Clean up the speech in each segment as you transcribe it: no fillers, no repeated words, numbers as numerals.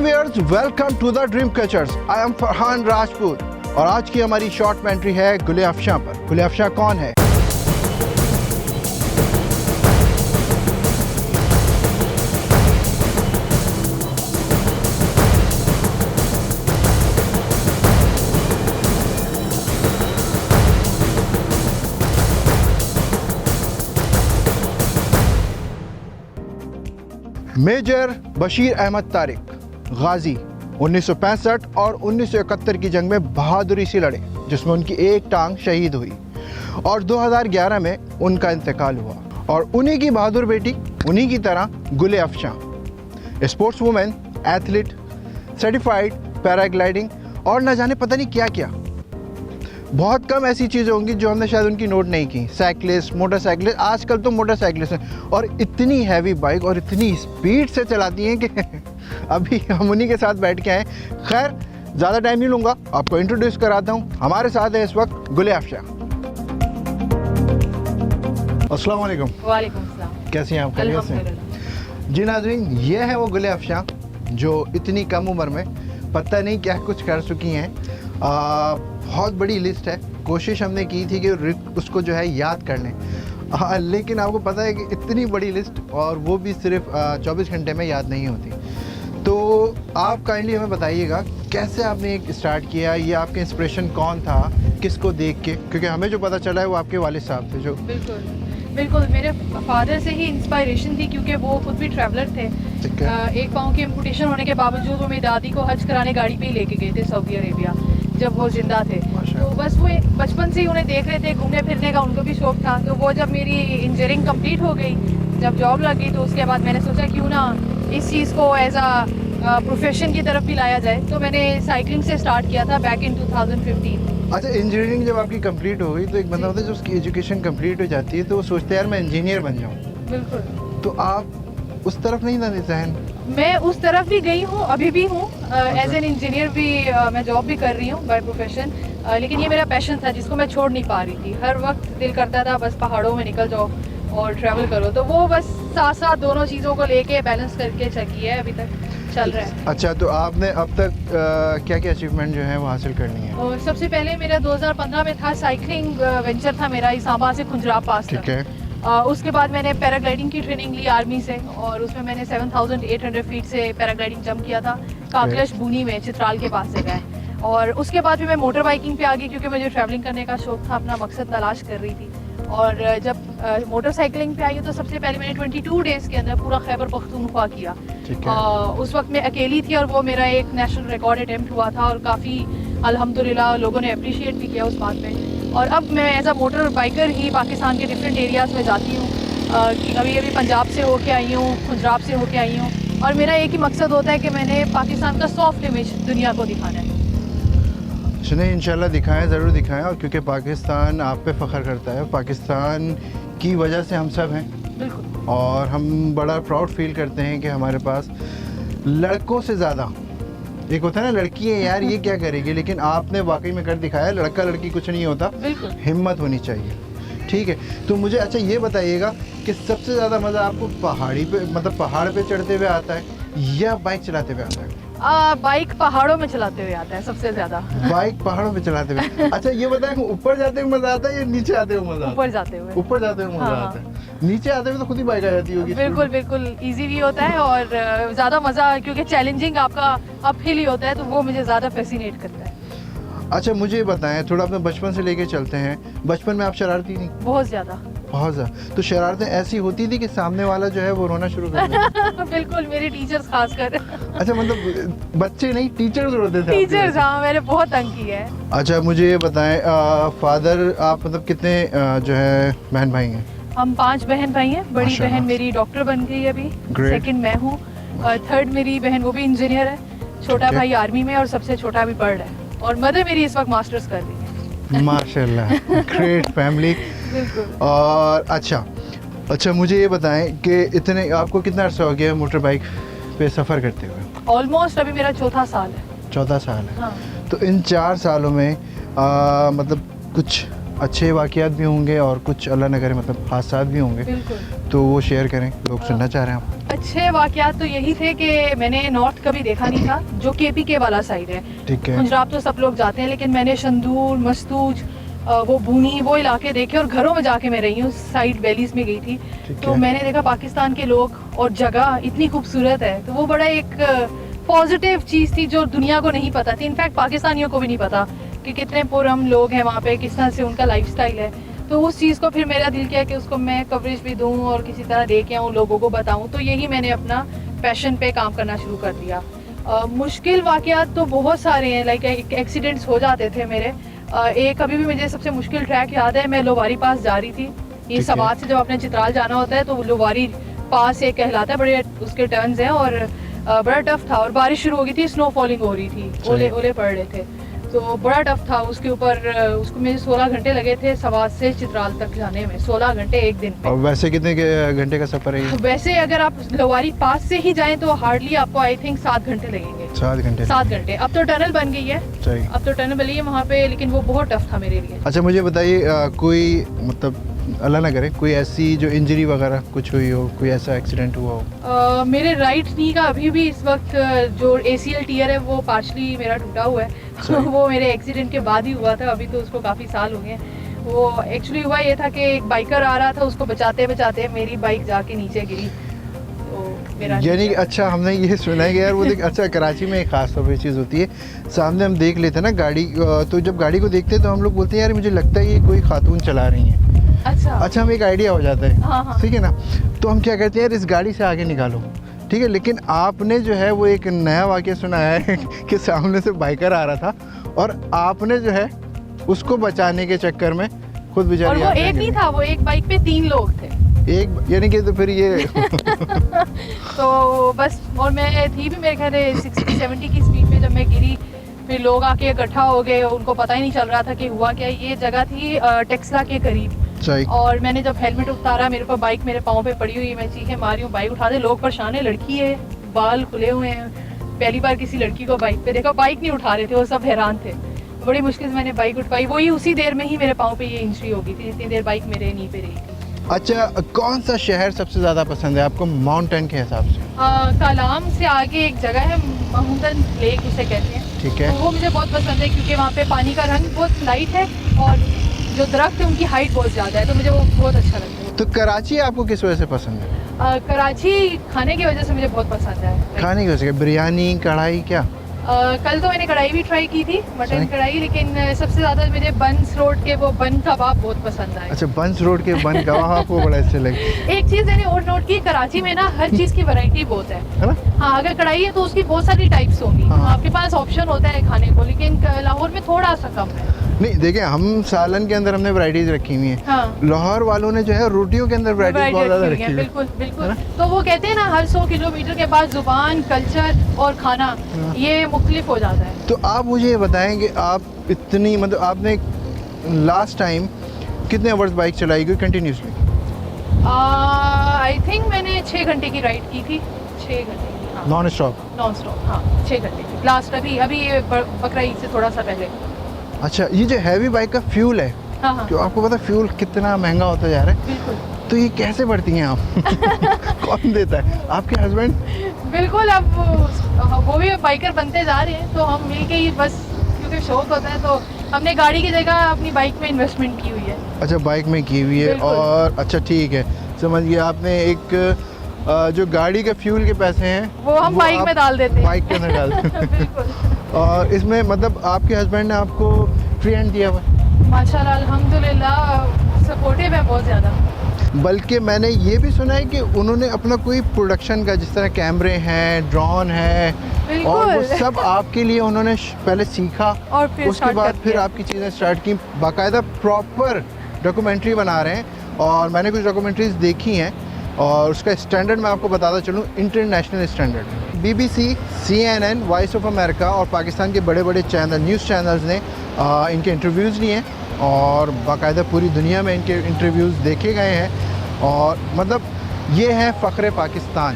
Viewers, welcome to the dream catchers. I am Farhan Rajput और आज की हमारी शॉर्ट में एंट्री है गुल अफशां पर। गुल अफशां कौन है? मेजर बशीर अहमद तारिक गाजी 1965 और 1971 की जंग में बहादुरी से लड़े, जिसमें उनकी एक टांग शहीद हुई और 2011 में उनका इंतकाल हुआ। और उन्हीं की बहादुर बेटी, उन्हीं की तरह गुल Afshan, sports women, athlete, certified paragliding और न जाने पता नहीं क्या क्या। बहुत कम ऐसी चीज़ें होंगी जो हमने शायद उनकी नोट नहीं की। साइकिलिस्ट, मोटरसाइकिलिस्ट, आजकल तो मोटरसाइकिलिस्ट हैं और इतनी हैवी बाइक और इतनी स्पीड से चलाती हैं कि अभी हम उन्हीं के साथ बैठ के आए। खैर, ज़्यादा टाइम नहीं लूँगा, आपको इंट्रोड्यूस कराता हूँ। हमारे साथ है इस वक्त गुल अफशां। अस्सलाम वालेकुम। वालेकुम सलाम। कैसी हैं आप? खैरियत से? जी नाज़रीन, ये है वो गुल अफशां जो इतनी कम उम्र में पता नहीं क्या कुछ कर चुकी हैं। बहुत बड़ी लिस्ट है। कोशिश हमने की थी कि उसको जो है याद कर लें, लेकिन आपको पता है कि इतनी बड़ी लिस्ट और वो भी सिर्फ 24 घंटे में याद नहीं होती। तो आप काइंडली हमें बताइएगा कैसे आपने एक स्टार्ट किया, ये आपका इंस्पिरेशन कौन था, किसको देख के? क्योंकि हमें जो पता चला है वो आपके वालिद साहब थे जो। बिल्कुल मेरे फादर से ही इंस्पायरेशन थी, क्योंकि वो खुद भी ट्रैवलर थे। एक पाँव की एम्पुटेशन होने के बावजूद वो मेरी दादी को हज कराने गाड़ी पे ही लेके गए थे सऊदी अरेबिया जब वो जिंदा थे। तो बस वो बचपन से ही उन्हें देख रहे थे, घूमने फिरने का उनको भी शौक था। तो वो जब मेरी इंजीनियरिंग कंप्लीट हो गई, जब जॉब लग गई, तो उसके बाद मैंने सोचा क्यों ना इस चीज़ को एज अ प्रोफेशन की तरफ भी लाया जाए। तो मैंने साइकिलिंग से स्टार्ट किया था बैक इन 2015। अच्छा, इंजीनियरिंग जब आपकी कंप्लीट हो गई तो एक बंदा होता है जो उसकी एजुकेशन कंप्लीट हो जाती है तो वो सोचते हैं यार मैं इंजीनियर बन जाऊँ। बिल्कुल। तो आप उस तरफ नहीं था जहन? मैं उस तरफ भी गई हूँ, अभी भी हूँ एज एन इंजीनियर भी। मैं जॉब भी कर रही हूँ बाय प्रोफेशन, लेकिन ये मेरा पैशन था जिसको मैं छोड़ नहीं पा रही थी। हर वक्त दिल करता था बस पहाड़ों में निकल जाओ और ट्रैवल करो। तो वो बस साथ साथ दोनों चीज़ों को लेके बैलेंस करके चली है, अभी तक चल रहा है। अच्छा, तो आपने अब तक क्या क्या अचीवमेंट जो है वो हासिल करनी है? और सबसे पहले मेरा 2015 में था साइकिलिंग वेंचर था मेरा, इस्लामाबाद से खुंजराब पास तक। ठीक है। उसके बाद मैंने पैराग्लाइडिंग की ट्रेनिंग ली आर्मी से, और उसमें मैंने 7800 फीट से पैराग्लाइडिंग जंप किया था काकलश बूनी में, चित्राल के पास से गए। और उसके बाद भी मैं मोटर बाइकिंग पे आ गई, क्योंकि मुझे ट्रैवलिंग करने का शौक था, अपना मकसद तलाश कर रही थी। और जब मोटरसाइकिलिंग पे आई तो सबसे पहले मैंने 22 डेज़ के अंदर पूरा खैबर पख्तूनख्वा किया। उस वक्त मैं अकेली थी और वो मेरा एक नेशनल रिकॉर्ड अटेम्प्ट हुआ था और काफ़ी अल्हम्दुलिल्लाह लोगों ने अप्रिशिएट भी किया उस बात में। और अब मैं एज अ मोटर बाइकर ही पाकिस्तान के डिफरेंट एरियाज़ में जाती हूँ। अभी पंजाब से होके आई हूँ, खुंजराब से होके आई हूँ, और मेरा एक ही मकसद होता है कि मैंने पाकिस्तान का सॉफ्ट इमेज दुनिया को दिखाना है। सुने, इंशाल्लाह दिखाएं, ज़रूर दिखाएं। और क्योंकि पाकिस्तान आप पे फ़ख्र करता है, पाकिस्तान की वजह से हम सब हैं। बिल्कुल। और हम बड़ा प्राउड फील करते हैं कि हमारे पास लड़कों से ज़्यादा, एक होता है ना लड़की है यार ये क्या करेगी, लेकिन आपने वाकई में कर दिखाया। लड़का लड़की कुछ नहीं होता, बिल्कुल हिम्मत होनी चाहिए। ठीक है, तो मुझे अच्छा ये बताइएगा कि सबसे ज़्यादा मज़ा आपको पहाड़ी पे, मतलब पहाड़ पे चढ़ते हुए आता है या बाइक चलाते हुए आता है? बाइक पहाड़ों में चलाते हुए आता है सबसे ज़्यादा। बाइक पहाड़ों पे चलाते हुए। अच्छा ये बताएं, ऊपर जाते हुए मज़ा आता है या नीचे आते हुए मज़ा? ऊपर जाते हुए। ऊपर जाते हुए मज़ा आता है। नीचे आते हुए तो खुद ही बाइक आ जाती होगी। बिल्कुल बिल्कुल, इजी भी होता है और ज़्यादा मज़ा, क्योंकि चैलेंजिंग आपका अपहिल ही होता है, तो वो मुझे ज़्यादा फैसिनेट करता है। अच्छा मुझे बताएं, थोड़ा अपने बचपन से लेके चलते हैं। बचपन में आप शरारती नहीं? बहुत ज़्यादा। बहुत ज़्यादा। तो शरारतें ऐसी होती थी कि सामने वाला जो है वो रोना शुरू कर देता? बिल्कुल, मेरे टीचर्स खासकर। अच्छा, मतलब बच्चे नहीं, टीचर्स रोते थे? टीचर्स, हाँ, मैंने बहुत तंग किया है। अच्छा मुझे ये बताएं, फादर आप मतलब कितने जो है बहन भाई हैं? हम 5 बहन भाई हैं। बड़ी माशाल्लाह। बहन मेरी डॉक्टर बन गई है अभी। Great। सेकंड मैं हूँ। थर्ड मेरी बहन, वो भी इंजीनियर है। छोटा ठीक है। भाई आर्मी में और सबसे छोटा अभी पढ़ रहा है। और मदर मेरी इस वक्त मास्टर्स कर रही है। माशाल्लाह, ग्रेट फैमिली। बिल्कुल। और अच्छा मुझे ये बताएं कि इतने आपको कितना अर्सा हो गया मोटर बाइक पे सफ़र करते हुए? ऑलमोस्ट अभी मेरा 4था साल है। 14 साल है। हाँ। तो इन 4 सालों में मतलब कुछ अच्छे वाक़यात भी होंगे और कुछ अल्लाह न करे मतलब हादसात भी होंगे, बिल्कुल। तो वो शेयर करें, लोग सुनना चाह रहे हैं आप। अच्छे वाकयात तो यही थे कि मैंने नॉर्थ कभी देखा नहीं था, जो KPK वाला साइड है। ठीक है। पंजाब तो सब लोग जाते हैं, लेकिन मैंने शंदूर, मस्तूज, वो बूनी, वो इलाके देखे और घरों में जाके मैं रही हूँ, साइड वैलीज में गई थी। ठीक तो है। मैंने देखा पाकिस्तान के लोग और जगह इतनी खूबसूरत है, तो वो बड़ा एक पॉजिटिव चीज़ थी जो दुनिया को नहीं पता थी। इनफैक्ट पाकिस्तानियों को भी नहीं पता कि कितने पुरअमन लोग हैं वहाँ पे, किस तरह से उनका लाइफस्टाइल है। तो उस चीज़ को फिर मेरा दिल किया कि उसको मैं कवरेज भी दूँ और किसी तरह दे के आऊँ, लोगों को बताऊँ। तो यही मैंने अपना पैशन पे काम करना शुरू कर दिया। मुश्किल वाकयात तो बहुत सारे हैं, लाइक एक्सीडेंट्स हो जाते थे मेरे। एक अभी भी मुझे सबसे मुश्किल ट्रैक याद है, मैं लोवारी पास जा रही थी। ये है। सवात से जब अपने चित्राल जाना होता है तो लोवारी पास एक कहलाता है, बड़े उसके टर्न्स हैं और बड़ा टफ था और बारिश शुरू हो गई थी, स्नो फॉलिंग हो रही थी, ओले ओले पड़ रहे थे, तो बड़ा टफ था। उसके ऊपर उसको मुझे 16 घंटे लगे थे सवात से चित्राल तक जाने में, 16 घंटे एक दिन पे। और वैसे कितने घंटे का सफ़र है ये? वैसे अगर आप लोवारी पास से ही जाएं तो हार्डली आपको आई थिंक 7 घंटे लगेंगे। 7 घंटे। 7 घंटे। अब तो टनल बन गई है, सही। अब तो टनल बनी है वहाँ पे, लेकिन वो बहुत टफ था मेरे लिए। अच्छा मुझे बताइए, कोई मतलब अल्लाह ना करे कोई ऐसी जो इंजरी वगैरह कुछ हुई हो, कोई ऐसा एक्सीडेंट हुआ हो? मेरे राइट नी का अभी भी इस वक्त जो ACL टीयर है वो पार्शली मेरा टूटा हुआ है। वो मेरे एक्सीडेंट के बाद ही हुआ था, अभी तो उसको काफ़ी साल हो गए हैं। वो एक्चुअली हुआ ये था कि एक बाइकर आ रहा था, उसको बचाते बचाते मेरी बाइक जाके नीचे गिरी, तो मेरा यानी कि अच्छा हमने ये सुना है कि यार वो देख अच्छा कराची में एक खास तौर पर चीज़ होती है, सामने हम देख लेते हैं ना गाड़ी, तो जब गाड़ी को देखते हैं तो हम लोग बोलते हैं यार मुझे लगता है ये कोई खातून चला रही है। अच्छा हमें एक आइडिया हो जाता है। हाँ। ठीक है ना, तो हम क्या कहते हैं यार इस गाड़ी से आगे निकालो, ठीक है। लेकिन आपने जो है वो एक नया वाक़या सुनाया है कि सामने से बाइकर आ रहा था और आपने जो है उसको बचाने के चक्कर में खुद बेचारी। और वो एक नहीं था, वो एक बाइक पे 3 लोग थे। एक यानी कि तो फिर ये तो बस, और मैं थी भी मेरे ख्याल 60-70 की स्पीड में जब मैं गिरी, फिर लोग आके इकट्ठा हो गए, उनको पता ही नहीं चल रहा था कि हुआ क्या। ये जगह थी टेक्सला के करीब। सही। और मैंने जब हेलमेट उतारा, मेरे पर बाइक मेरे पाँव पे पड़ी हुई, मैं चीखें मारी हूँ, बाइक उठा दे। लोग परेशान है, लड़की है, बाल खुले हुए हैं, पहली बार किसी लड़की को बाइक पे देखा। बाइक नहीं उठा रहे थे, वो सब हैरान थे। बड़ी मुश्किल से मैंने बाइक उठवाई, वही उसी देर में ही मेरे पाँव पे ये इंजरी हो गई थी जितनी देर बाइक मेरे नी पे रही थी। अच्छा कौन सा शहर सबसे ज़्यादा पसंद है आपको माउंटेन के हिसाब से? कालाम से आगे एक जगह है, महमूदन लेक उसे कहते हैं। ठीक है। तो वो मुझे बहुत पसंद है क्योंकि वहाँ पे पानी का रंग बहुत लाइट है और जो दरख्त है उनकी हाइट बहुत ज़्यादा है, तो मुझे वो बहुत अच्छा लगता है। तो कराची आपको किस वजह से पसंद है? कराची खाने की वजह से मुझे बहुत पसंद है। खाने की वजह से? बिरयानी, कढ़ाई, क्या? कल तो मैंने कढ़ाई भी ट्राई की थी, सही। मटन कढ़ाई, लेकिन सबसे ज़्यादा मुझे बंस रोड के वो बन कबाब बहुत पसंद आए। अच्छा बंस रोड के बन कबाब आपको बड़ा अच्छे लगे? एक चीज़ मैंने और नोट की, कराची में ना हर चीज़ की वैरायटी बहुत है ना? हाँ, अगर कढ़ाई है तो उसकी बहुत सारी टाइप्स होंगी। हाँ। आपके पास ऑप्शन होता है खाने को, लेकिन लाहौर में थोड़ा सा कम है। नहीं देखिए हम सालन के अंदर हमने वैरायटीज रखी हुई हैं। हाँ। लाहौर वालों ने जो है रोटियों के अंदर वैरायटीज बहुत ज़्यादा रखी हुई है। बिल्कुल बिल्कुल। है तो वो कहते हैं ना हर 100 किलोमीटर के बाद जुबान, कल्चर और खाना हाँ। ये मुख्तलिफ हो जाता है। तो आप मुझे ये बताएं कि आप इतनी मतलब आपने लास्ट टाइम कितने आवर्स बाइक चलाई गई कंटिन्यूसली? आई थिंक मैंने 6 घंटे की राइड की थी, 6 घंटे की। हाँ। Non stop? नॉन स्टॉप, हाँ 6 घंटे की। लास्ट अभी ये बकरा ईद से थोड़ा सा पहले। अच्छा ये जो हैवी बाइक का फ्यूल है, हाँ हाँ जो आपको पता है फ्यूल कितना महंगा होता जा रहा है, बिल्कुल। तो ये कैसे बढ़ती हैं आप? कौन देता है? आपके हस्बैंड? बिल्कुल, अब वो भी बाइकर बनते जा रहे हैं, तो हम मिलके ही बस, क्योंकि शौक होता है, तो हमने गाड़ी की जगह अपनी बाइक में इन्वेस्टमेंट की हुई है। अच्छा बाइक में की हुई है। बिल्कुल। और अच्छा ठीक है, समझ गया। आपने एक जो गाड़ी के फ्यूल के पैसे हैं वो हम बाइक आप में डाल देते हैं। बाइक के अंदर डाल देते हैं। बिल्कुल। और इसमें मतलब आपके हस्बैंड ने आपको फ्री हैंड दिया हुआ? माशाल्लाह अल्हम्दुलिल्लाह सपोर्टिव है बहुत ज़्यादा। बल्कि मैंने ये भी सुना है कि उन्होंने अपना कोई प्रोडक्शन का, जिस तरह कैमरे हैं, ड्रोन है, और वो सब आपके लिए उन्होंने पहले सीखा और फिर उसके start बाद कर फिर दिया। आपकी चीज़ें स्टार्ट की, बाकायदा प्रॉपर डॉक्यूमेंट्री बना रहे हैं। और मैंने कुछ डॉक्यूमेंट्रीज देखी हैं और उसका स्टैंडर्ड मैं आपको बताता चलूँ, international standard. BBC, CNN, voice of America और पाकिस्तान के बड़े बड़े चैनल, न्यूज़ चैनल्स ने इनके इंटरव्यूज़ लिए हैं और बाकायदा पूरी दुनिया में इनके इंटरव्यूज़ देखे गए हैं। और मतलब ये है फ़ख्र पाकिस्तान,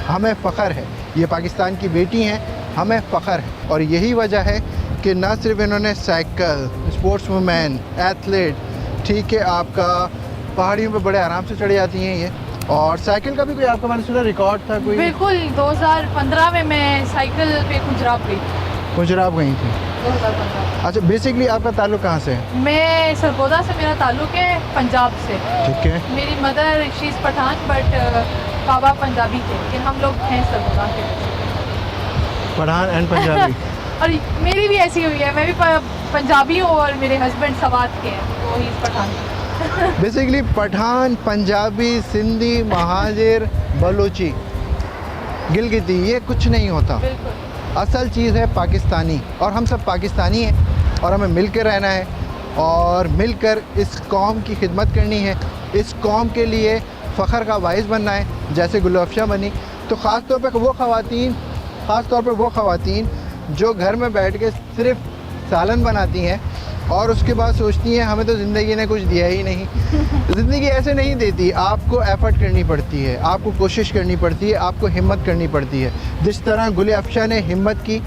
हमें फ़ख्र है, ये पाकिस्तान की बेटी हैं, हमें फ़ख्र है। और यही वजह है कि ना सिर्फ इन्होंने साइकिल, स्पोर्ट्स वूमेन, एथलीट, ठीक है, आपका पहाड़ियों पे बड़े आराम से चढ़ जाती हैं ये, और साइकिल का भी कोई आपका मैंने सुना रिकॉर्ड था कोई? बिल्कुल 2015 में मैं साइकिल पे गुजरात गई। गुजरात गई थी? 2015। अच्छा, बेसिकली आपका ताल्लुक कहाँ से है? मैं सरगोदा से मेरा ताल्लुक है, पंजाब से। ठीक है। मेरी mother she is Pathan but पापा पंजाबी थे, लेकिन हम लोग हैं सरगोदा के। पठान एंड पंजाबी। और मेरी भी ऐसी हुई है, मैं भी पंजाबी हूँ और मेरे हस्बैंड सवात के हैं, तो he is Pathan. Basically Pathan, Punjabi, Sindhi, Muhajir, Balochi, Gilgiti, ये कुछ नहीं होता। बिल्कुल। असल चीज़ है पाकिस्तानी, और हम सब पाकिस्तानी हैं और हमें मिल कर रहना है और मिलकर इस कौम की खिदमत करनी है, इस कौम के लिए फ़ख्र का बाइस बनना है, जैसे गुलअफ़शा बनी। तो ख़ास तौर पे वो ख़वातीन जो घर में बैठ के सिर्फ सालन बनाती हैं और उसके बाद सोचती हैं हमें तो ज़िंदगी ने कुछ दिया ही नहीं। ज़िंदगी ऐसे नहीं देती, आपको एफ़र्ट करनी पड़ती है, आपको कोशिश करनी पड़ती है, आपको हिम्मत करनी पड़ती है। जिस तरह गुल-ए-अफ़शा ने हिम्मत की,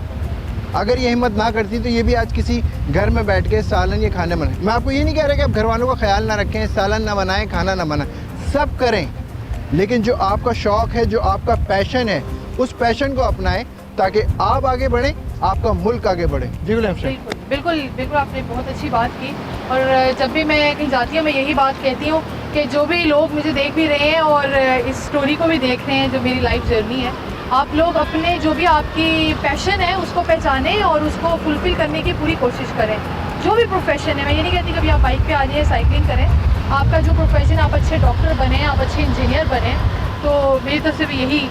अगर ये हिम्मत ना करती तो ये भी आज किसी घर में बैठ के सालन या खाने बनाए। मैं आपको ये नहीं कह रहा कि आप घर वालों का ख्याल ना रखें, सालन ना बनाएं, खाना ना बनाएं, सब करें, लेकिन जो आपका शौक़ है, जो आपका पैशन है, उस पैशन को अपनाएं ताकि आप आगे बढ़ें, आपका मुल्क आगे बढ़े। जी गुल-ए-अफ़शा। बिल्कुल बिल्कुल, आपने बहुत अच्छी बात की। और जब भी मैं कहीं जाती हूँ मैं यही बात कहती हूँ कि जो भी लोग मुझे देख भी रहे हैं और इस स्टोरी को भी देख रहे हैं, जो मेरी लाइफ जर्नी है, आप लोग अपने जो भी आपकी पैशन है उसको पहचानें और उसको फुलफ़िल करने की पूरी कोशिश करें। जो भी प्रोफेशन है, मैं ये नहीं कहती कभी आप बाइक पे आ जाइए, साइकिलिंग करें, आपका जो प्रोफेशन, आप अच्छे डॉक्टर बने, आप अच्छे इंजीनियर बने, तो मेरी तरफ से भी यही।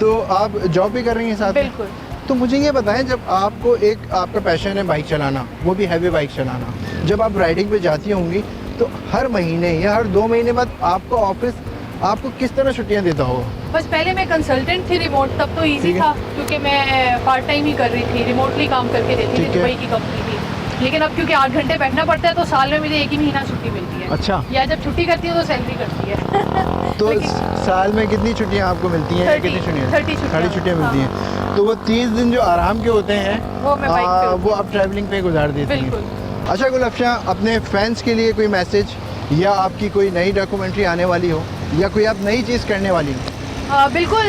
तो आप जॉब भी कर रही हैं साथ में? बिल्कुल। तो मुझे ये बताएं, जब आपको एक आपका पैशन है बाइक चलाना, वो भी हैवी बाइक चलाना, जब आप राइडिंग पे जाती होंगी तो हर महीने या हर 2 महीने बाद आपको ऑफिस आपको किस तरह छुट्टियां देता होगा? बस पहले मैं कंसल्टेंट थी रिमोट, तब तो इजी ठीक है। था क्योंकि मैं पार्ट टाइम ही कर रही थी, रिमोटली काम करके देती थी, ठीक है। दुबई की कंपनी थी। लेकिन अब क्योंकि 8 घंटे बैठना पड़ता है तो साल में मुझे 1 ही महीना छुट्टी मिलती है। अच्छा। या जब छुट्टी करती हूँ तो सैलरी करती है। तो लेकिन साल में कितनी छुट्टियां आपको मिलती हैं? 30 कितनी छुट्टियां? 30 छुट्टियां। सारी छुट्टियां मिलती हैं। तो वो 30 दिन जो आराम के होते हैं वो मैं बाइक पे वो आप ट्रैवलिंग पे गुजार देती हैं। बिल्कुल। अच्छा गुल-अफ़शा, अपने फैंस के लिए कोई मैसेज, या आपकी कोई नई डॉक्यूमेंट्री आने वाली हो, या कोई आप नई चीज़ करने वाली हो? बिल्कुल,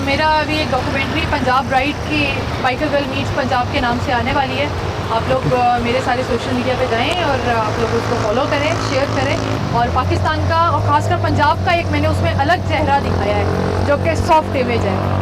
मेरा अभी एक डॉक्यूमेंट्री पंजाब राइड की बाइकर गर्ल मीट्स पंजाब के नाम से आने वाली है। आप लोग मेरे सारे सोशल मीडिया पे जाएं और आप लोग उसको फॉलो करें, शेयर करें। और पाकिस्तान का और ख़ासकर पंजाब का एक मैंने उसमें अलग चेहरा दिखाया है जो कि सॉफ्ट इमेज है।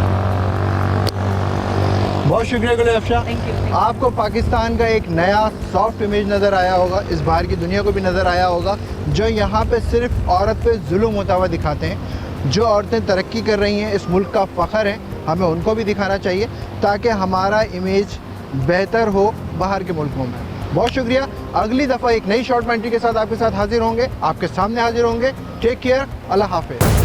बहुत शुक्रिया गुल-अफ़शा। Thank you. आपको पाकिस्तान का एक नया सॉफ्ट इमेज नज़र आया होगा, इस बाहर की दुनिया को भी नज़र आया होगा, जो यहाँ पे सिर्फ औरत पे जुल्म होता हुआ दिखाते हैं। जो औरतें तरक्की कर रही हैं, इस मुल्क का फ़ख्र है, हमें उनको भी दिखाना चाहिए ताकि हमारा इमेज बेहतर हो बाहर के मुल्कों में। बहुत शुक्रिया। अगली दफ़ा एक नई शॉर्ट कमेंट्री के साथ आपके साथ हाजिर होंगे, आपके सामने हाजिर होंगे। टेक केयर, अल्लाह हाफ़िज़।